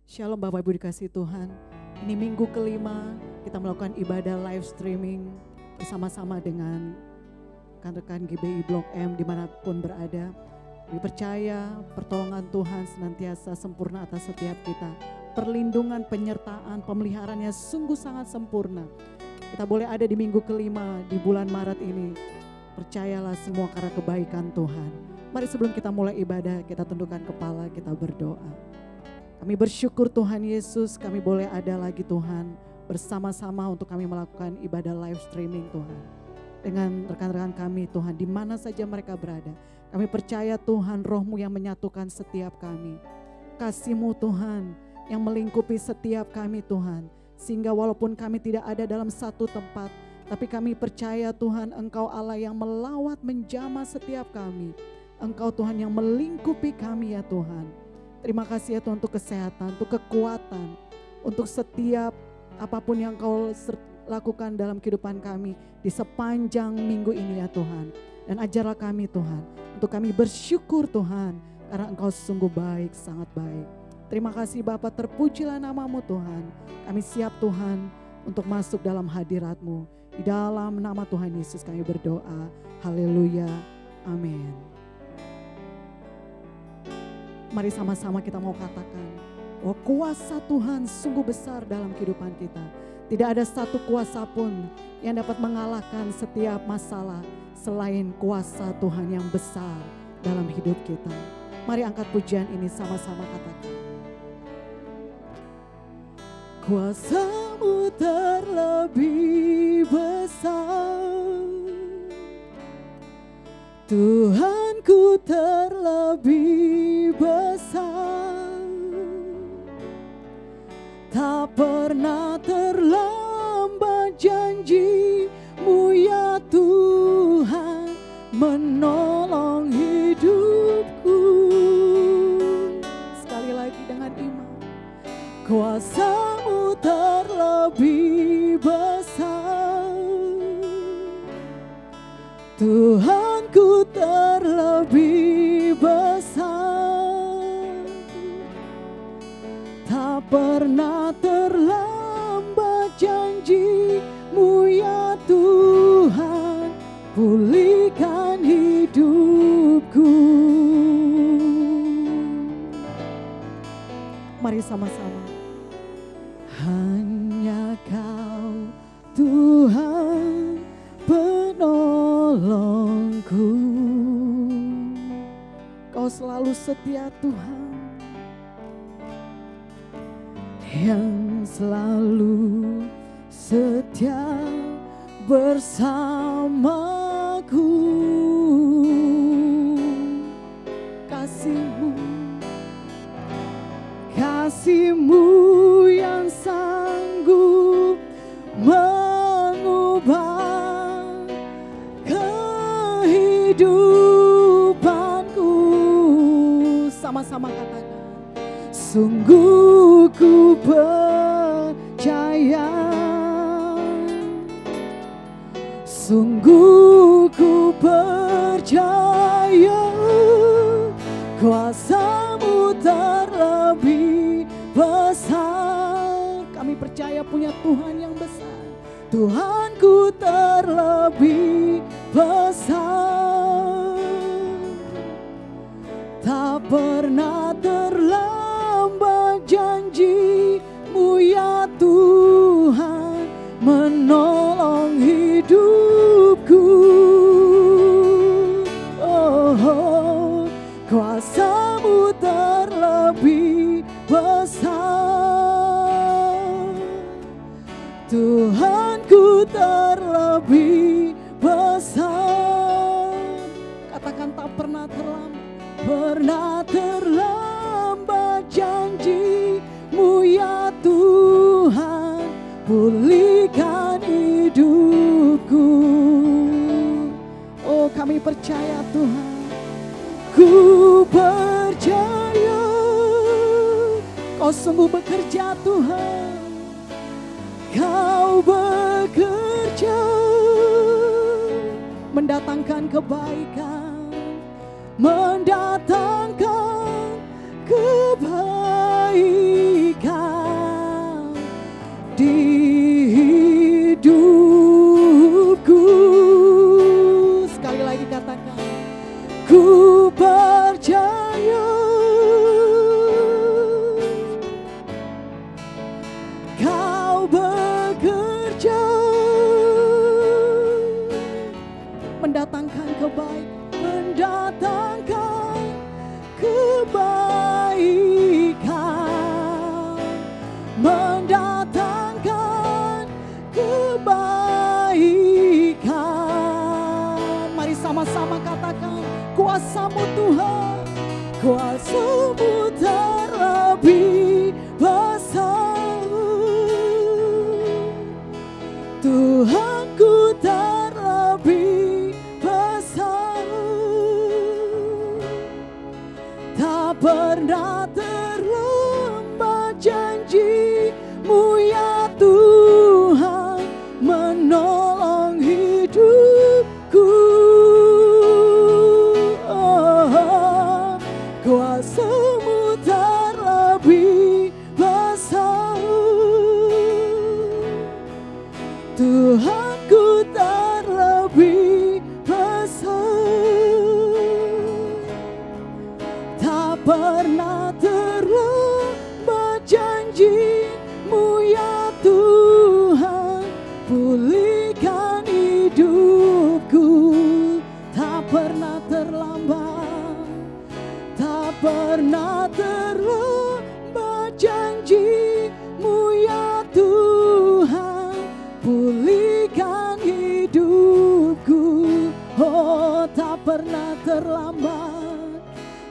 Shalom Bapak Ibu dikasih Tuhan. Ini minggu kelima kita melakukan ibadah live streaming bersama-sama dengan rekan-rekan GBI Blok M dimanapun berada. Kami percaya pertolongan Tuhan senantiasa sempurna atas setiap kita. Perlindungan, penyertaan, pemeliharaannya sungguh sangat sempurna. Kita boleh ada di minggu kelima di bulan Maret ini. Percayalah semua karena kebaikan Tuhan. Mari sebelum kita mulai ibadah, kita tundukkan kepala, kita berdoa. Kami bersyukur Tuhan Yesus, kami boleh ada lagi Tuhan bersama-sama untuk kami melakukan ibadah live streaming Tuhan. Dengan rekan-rekan kami Tuhan, di mana saja mereka berada. Kami percaya Tuhan Roh-Mu yang menyatukan setiap kami. Kasih-Mu Tuhan yang melingkupi setiap kami Tuhan. Sehingga walaupun kami tidak ada dalam satu tempat, tapi kami percaya Tuhan Engkau Allah yang melawat menjamah setiap kami. Engkau Tuhan yang melingkupi kami ya Tuhan. Terima kasih ya Tuhan untuk kesehatan, untuk kekuatan, untuk setiap apapun yang Kau lakukan dalam kehidupan kami di sepanjang minggu ini ya Tuhan. Dan ajarlah kami Tuhan, untuk kami bersyukur Tuhan, karena Engkau sungguh baik, sangat baik. Terima kasih Bapa, terpujilah nama-Mu Tuhan. Kami siap Tuhan untuk masuk dalam hadirat-Mu. Di dalam nama Tuhan Yesus kami berdoa. Haleluya. Amin. Mari sama-sama kita mau katakan bahwa kuasa Tuhan sungguh besar dalam kehidupan kita. Tidak ada satu kuasa pun yang dapat mengalahkan setiap masalah selain kuasa Tuhan yang besar dalam hidup kita. Mari angkat pujian ini sama-sama katakan. Kuasa-Mu terlebih besar, Tuhanku terlebih besar, tak pernah terlambat janji-Mu ya Tuhan menolong hidupku. Sekali lagi dengan iman. Kuasa-Mu terlebih besar, Tuhanku terlebih besar, tak pernah terlambat janji-Mu ya Tuhan, pulihkan hidupku. Mari sama-sama. Hanya Kau Tuhan penolongku, Kau selalu setia Tuhan, yang selalu setia bersamaku. Kasih-Mu yang sanggup mengubah kehidupanku. Sama-sama katakan. Sungguh ku percaya, sungguh ku percaya, kuasa-Mu terlebih besar. Kami percaya punya Tuhan yang besar. Tuhanku terlebih besar, tak pernah terlambat janji-Mu ya Tuhan menolong hidupku. Oh, kuasa-Mu terlebih besar, Tuhanku terlebih besar. Katakan tak pernah terlambat janji-Mu ya Tuhan, pulihkan hidupku. Oh, kami percaya Tuhan, ku percaya Kau sungguh bekerja Tuhan, Kau bekerja mendatangkan kebaikan, mendatangkan kebaikan. di hidupku. Sekali lagi katakan, ku percaya Kau bekerja mendatangkan kebaikan, mendatangkan kebaikan. Mari sama-sama katakan, kuasa-Mu Tuhan, kuasa-Mu terlebih besar, Tuhanku terlebih besar. Tak pernah terlambat janji-Mu ya Tuhan, menolong hidupku. Kuasa-Mu terlebih besar, Tuhanku terlebih besar. Tak pernah terlambat janji-Mu ya Tuhan, pulihkan hidupku. Tak pernah terlambat, tak pernah terlambat janji-Mu ya Tuhan, pulihkan hidupku. Oh, tak pernah terlambat,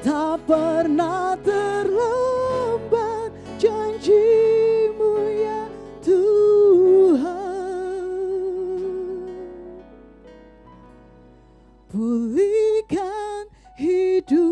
tak pernah terlambat janji-Mu ya Tuhan, pulihkan hidupku.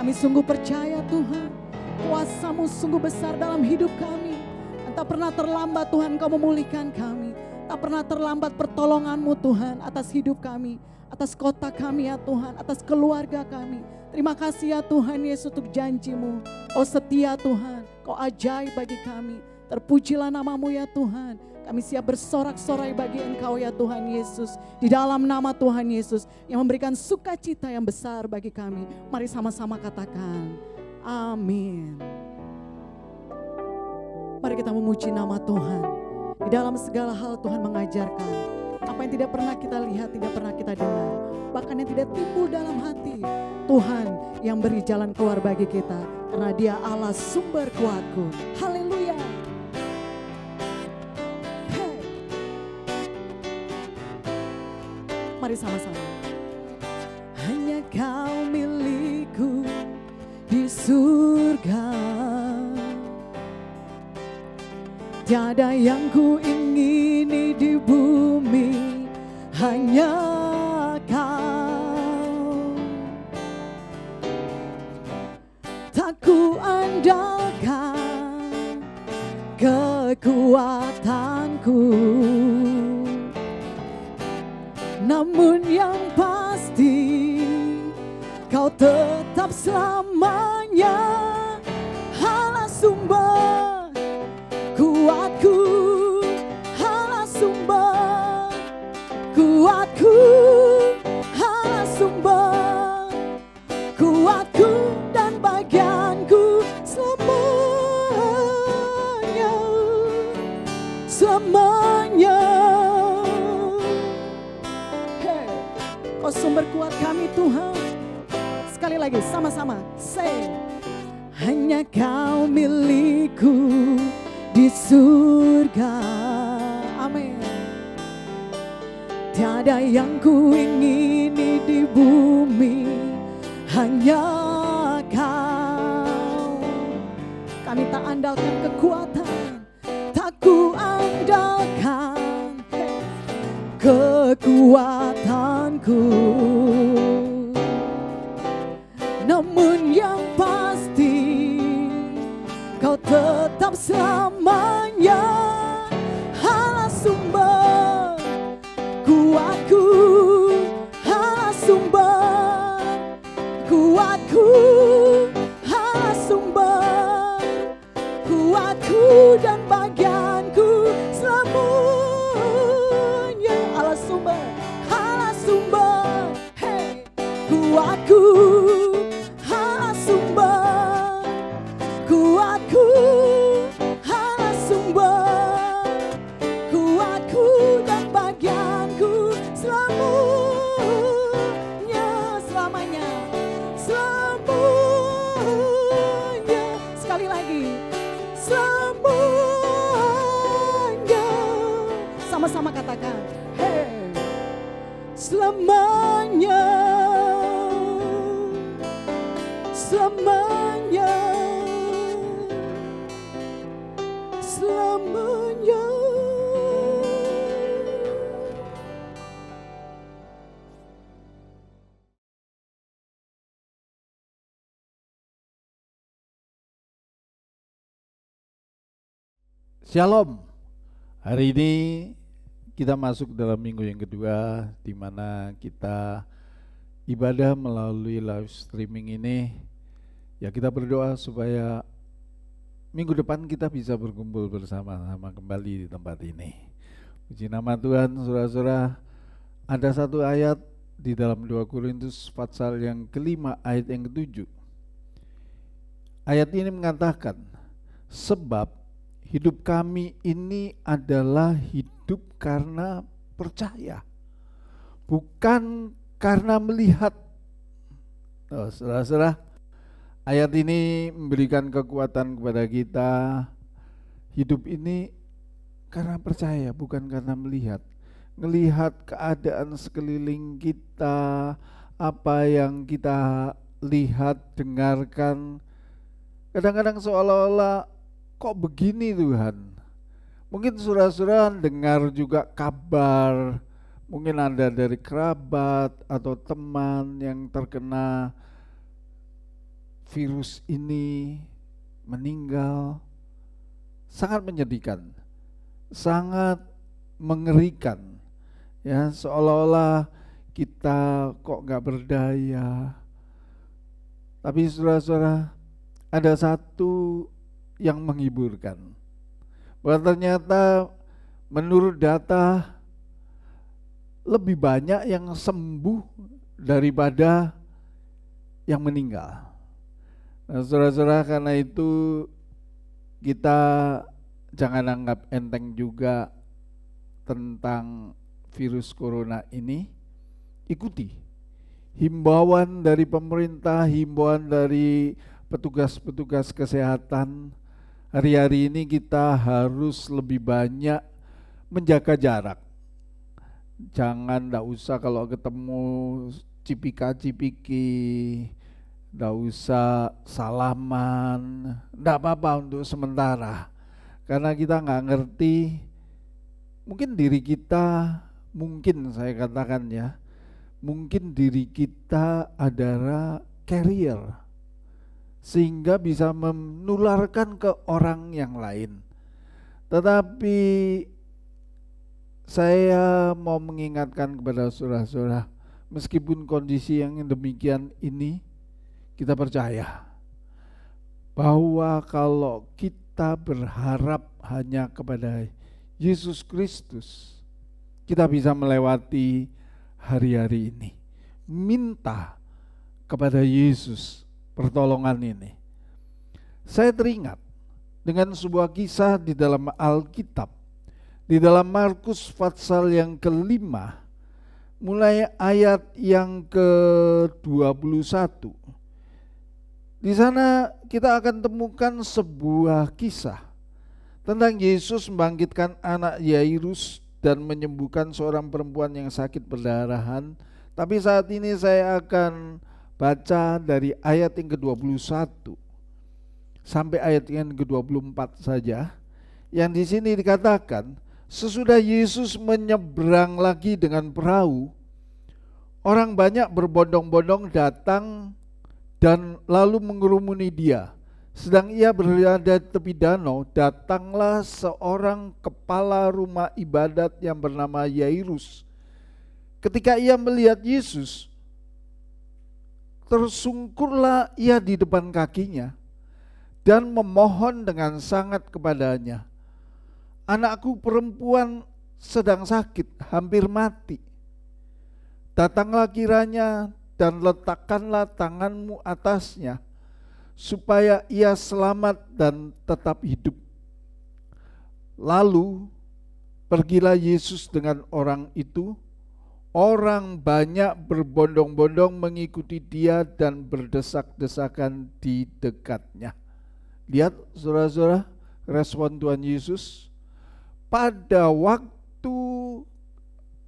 Kami sungguh percaya Tuhan, kuasa-Mu sungguh besar dalam hidup kami. Tak pernah terlambat Tuhan Kau memulihkan kami. Tak pernah terlambat pertolongan-Mu Tuhan atas hidup kami, atas kota kami ya Tuhan, atas keluarga kami. Terima kasih ya Tuhan Yesus untuk janji-Mu. Kau setia Tuhan, Kau ajaib bagi kami. Terpujilah nama-Mu ya Tuhan. Kami siap bersorak-sorai bagi Engkau ya Tuhan Yesus. Di dalam nama Tuhan Yesus yang memberikan sukacita yang besar bagi kami. Mari sama-sama katakan, amin. Mari kita memuji nama Tuhan. Di dalam segala hal Tuhan mengajarkan. Apa yang tidak pernah kita lihat, tidak pernah kita dengar. Bahkan yang tidak timbul dalam hati. Tuhan yang beri jalan keluar bagi kita. Karena Dia Allah sumber kuatku. Haleluya. Hey. Mari sama-sama. Hanya Kau milikku di surga. Tiada yang ku ingini di bumi, hanya Kau. Tak ku andalkan kekuatanku, namun yang pasti Kau tetap selamanya Allah sumber kuatku, Allah sumber kuatku, Allah sumber kuatku dan bagianku selamanya, selamanya. Hey, Kau sumber kuat kami Tuhan. Sekali lagi sama-sama, say, hanya Kau milikku di surga, amin. Tiada yang ku ingini di bumi, hanya Kau. Kami tak andalkan kekuatan, tak ku andalkan kekuatanku, namun yang pasti Kau tetap selamanya Allah sumber kuatku, Allah sumber kuatku, Sama-sama katakan, hey, selamanya, selamanya, selamanya. Shalom. Hari ini kita masuk dalam minggu yang kedua, di mana kita ibadah melalui live streaming ini. Ya, kita berdoa supaya minggu depan kita bisa berkumpul bersama-sama kembali di tempat ini. Puji nama Tuhan, saudara-saudara. Ada satu ayat di dalam 2 Korintus pasal yang kelima ayat yang ke-7. Ayat ini mengatakan, sebab hidup kami ini adalah hidup karena percaya, bukan karena melihat. Saudara-saudara, ayat ini memberikan kekuatan kepada kita. Hidup ini karena percaya, bukan karena melihat. Melihat keadaan sekeliling kita, apa yang kita lihat, dengarkan, kadang-kadang seolah-olah kok begini Tuhan. Mungkin saudara-saudara dengar juga kabar, mungkin ada dari kerabat atau teman yang terkena virus ini, meninggal. Sangat menyedihkan, sangat mengerikan. Ya, seolah-olah kita kok gak berdaya. Tapi saudara-saudara, ada satu yang menghiburkan, bahwa ternyata menurut data lebih banyak yang sembuh daripada yang meninggal. Nah, saudara-saudara, karena itu kita jangan anggap enteng juga tentang virus corona ini. Ikuti himbauan dari pemerintah, himbauan dari petugas-petugas kesehatan. Hari-hari ini kita harus lebih banyak menjaga jarak. Jangan, ndak usah kalau ketemu cipika-cipiki, ndak usah salaman, ndak apa-apa untuk sementara. Karena kita nggak ngerti, mungkin diri kita, mungkin saya katakan ya, mungkin diri kita adalah carrier, sehingga bisa menularkan ke orang yang lain. Tetapi saya mau mengingatkan kepada saudara-saudara, meskipun kondisi yang demikian ini, kita percaya bahwa kalau kita berharap hanya kepada Yesus Kristus, kita bisa melewati hari-hari ini. Minta kepada Yesus pertolongan ini. Saya teringat dengan sebuah kisah di dalam Alkitab, di dalam Markus pasal yang ke-5, mulai ayat yang ke-21. Di sana kita akan temukan sebuah kisah tentang Yesus membangkitkan anak Yairus dan menyembuhkan seorang perempuan yang sakit perdarahan. Tapi saat ini saya akan baca dari ayat yang ke-21 sampai ayat yang ke-24 saja. Yang di sini dikatakan, sesudah Yesus menyeberang lagi dengan perahu, orang banyak berbondong-bondong datang dan lalu mengerumuni dia. Sedang ia berada di tepi danau, datanglah seorang kepala rumah ibadat yang bernama Yairus. Ketika ia melihat Yesus, tersungkurlah ia di depan kakinya dan memohon dengan sangat kepadanya, anakku perempuan sedang sakit, hampir mati. Datanglah kiranya dan letakkanlah tanganmu atasnya, supaya ia selamat dan tetap hidup. Lalu pergilah Yesus dengan orang itu. Orang banyak berbondong-bondong mengikuti dia dan berdesak-desakan di dekatnya. Lihat saudara-saudara, respon Tuhan Yesus. Pada waktu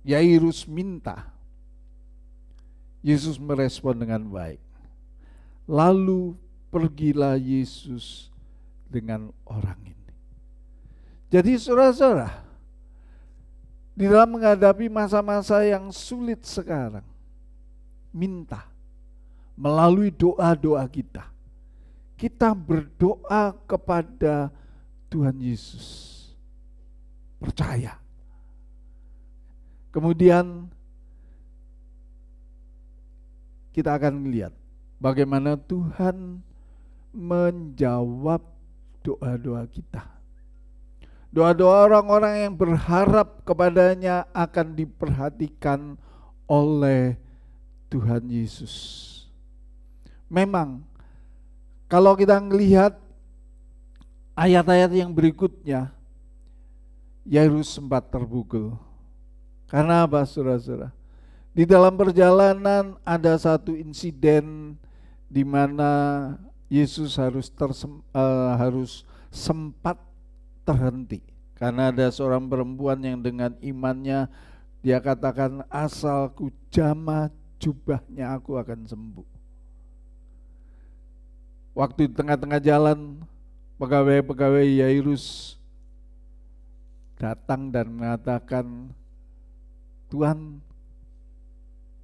Yairus minta, Yesus merespon dengan baik. Lalu pergilah Yesus dengan orang ini. Jadi saudara-saudara, di dalam menghadapi masa-masa yang sulit sekarang, minta melalui doa-doa kita. Kita berdoa kepada Tuhan Yesus. Percaya. Kemudian kita akan melihat bagaimana Tuhan menjawab doa-doa kita. Doa-doa orang-orang yang berharap kepadanya akan diperhatikan oleh Tuhan Yesus. Memang kalau kita melihat ayat-ayat yang berikutnya, Yairus sempat terpukul. Karena apa, saudara-saudara? Di dalam perjalanan ada satu insiden di mana Yesus harus sempat terhenti karena ada seorang perempuan yang dengan imannya dia katakan, asalku jamah jubahnya aku akan sembuh. Waktu di tengah-tengah jalan, pegawai-pegawai Yairus datang dan mengatakan, Tuhan,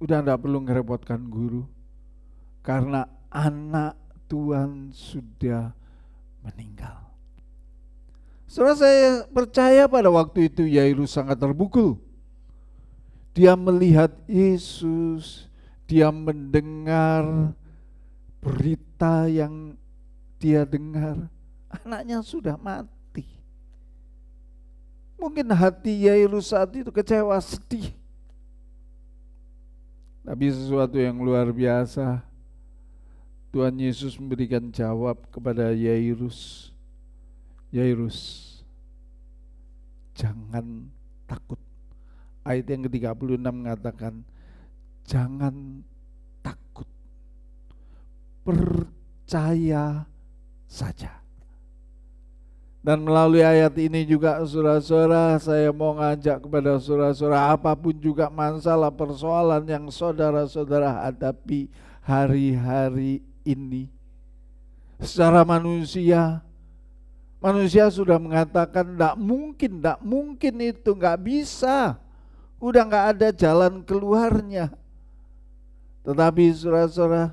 udah tidak perlu ngerepotkan guru karena anak Tuhan sudah meninggal. Saudara, saya percaya pada waktu itu Yairus sangat terpukul. Dia melihat Yesus, dia mendengar berita yang dia dengar, anaknya sudah mati. Mungkin hati Yairus saat itu kecewa, sedih. Tapi sesuatu yang luar biasa, Tuhan Yesus memberikan jawab kepada Yairus. Yairus, jangan takut. Ayat yang ke-36 mengatakan, jangan takut, percaya saja. Dan melalui ayat ini juga saudara-saudara, saya mau ngajak kepada saudara-saudara, apapun juga masalah persoalan yang saudara-saudara hadapi hari-hari ini, secara manusia sudah mengatakan tidak mungkin itu, nggak bisa, udah nggak ada jalan keluarnya. Tetapi saudara-saudara,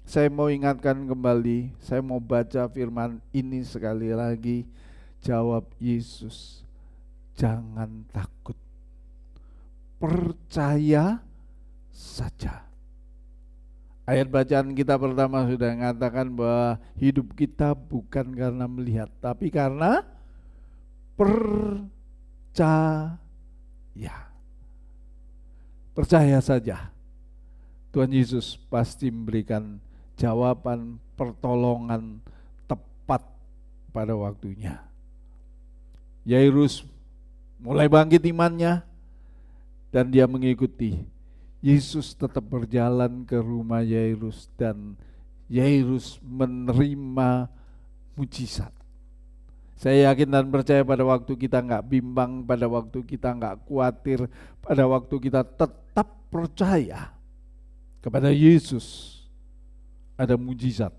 saya mau ingatkan kembali, saya mau baca firman ini sekali lagi. Jawab Yesus, jangan takut, percaya saja. Ayat bacaan kita pertama sudah mengatakan bahwa hidup kita bukan karena melihat, tapi karena percaya. Percaya saja. Tuhan Yesus pasti memberikan jawaban pertolongan tepat pada waktunya. Yairus mulai bangkit imannya dan dia mengikuti. Yesus tetap berjalan ke rumah Yairus dan Yairus menerima mujizat. Saya yakin dan percaya pada waktu kita nggak bimbang, pada waktu kita nggak khawatir, pada waktu kita tetap percaya kepada Yesus, ada mujizat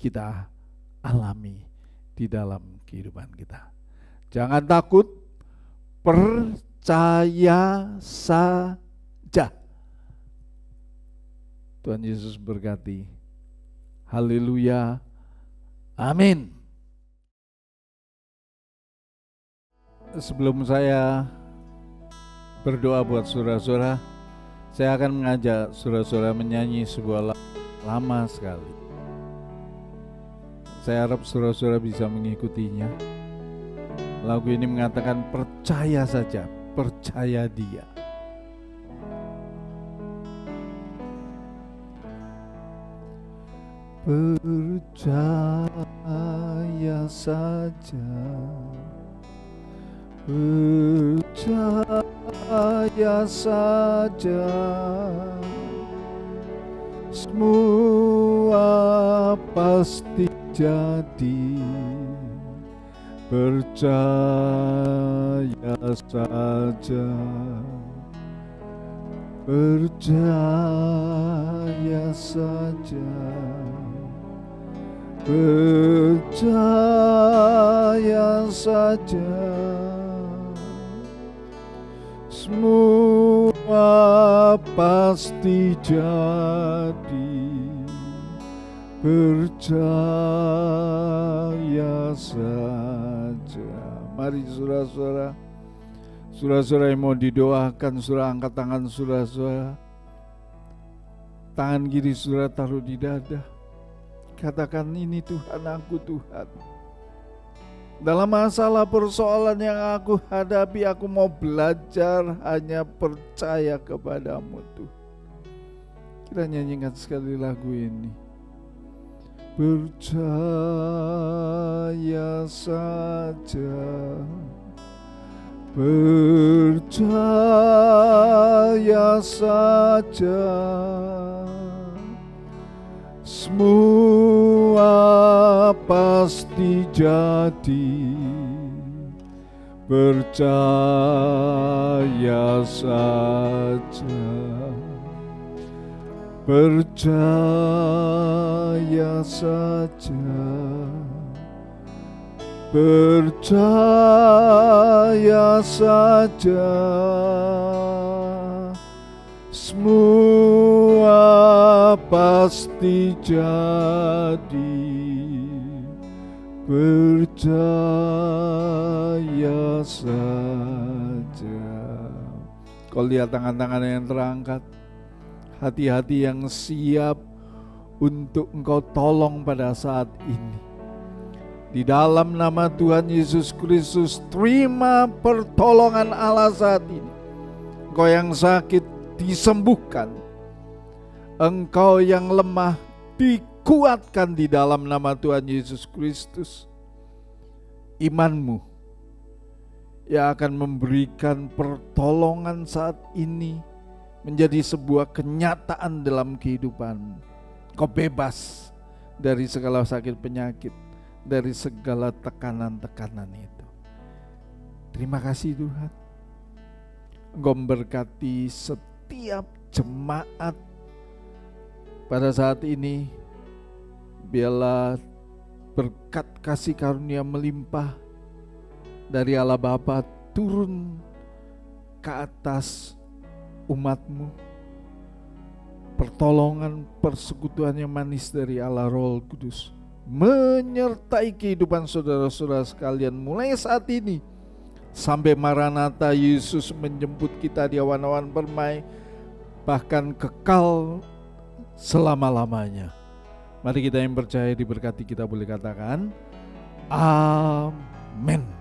kita alami di dalam kehidupan kita. Jangan takut, percaya saja. Tuhan Yesus berkati. Haleluya. Amin. Sebelum saya berdoa buat saudara-saudara, saya akan mengajak saudara-saudara menyanyi sebuah lagu lama sekali. Saya harap saudara-saudara bisa mengikutinya. Lagu ini mengatakan percaya saja, percaya Dia. Percaya saja, percaya saja, semua pasti jadi. Percaya saja, percaya saja, percaya saja, semua pasti jadi, percaya saja. Mari saudara-saudara, saudara-saudara yang mau didoakan, saudara angkat tangan saudara-saudara. Tangan kiri saudara taruh di dada. Katakan, ini Tuhan, aku Tuhan. Dalam masalah persoalan yang aku hadapi, aku mau belajar hanya percaya kepadamu Tuhan. Kita nyanyikan sekali lagu ini. Percaya saja, percaya saja, semua pasti jadi, percaya saja, percaya saja, percaya saja, semua pasti jadi, percaya saja. Kau lihat tangan-tangan yang terangkat, hati-hati yang siap untuk engkau tolong pada saat ini. Di dalam nama Tuhan Yesus Kristus, terima pertolongan Allah saat ini. Engkau yang sakit disembuhkan, engkau yang lemah dikuatkan di dalam nama Tuhan Yesus Kristus. Imanmu yang akan memberikan pertolongan saat ini menjadi sebuah kenyataan dalam kehidupan. Kau bebas dari segala sakit penyakit, dari segala tekanan-tekanan itu. Terima kasih Tuhan. Engkau memberkati setiap jemaat pada saat ini. Biarlah berkat kasih karunia melimpah dari Allah Bapa turun ke atas umatmu. Pertolongan, persekutuan yang manis dari Allah Roh Kudus menyertai kehidupan saudara-saudara sekalian mulai saat ini sampai Maranatha Yesus menjemput kita di awan-awan permai, bahkan kekal selama-lamanya. Mari kita yang percaya diberkati, kita boleh katakan amin.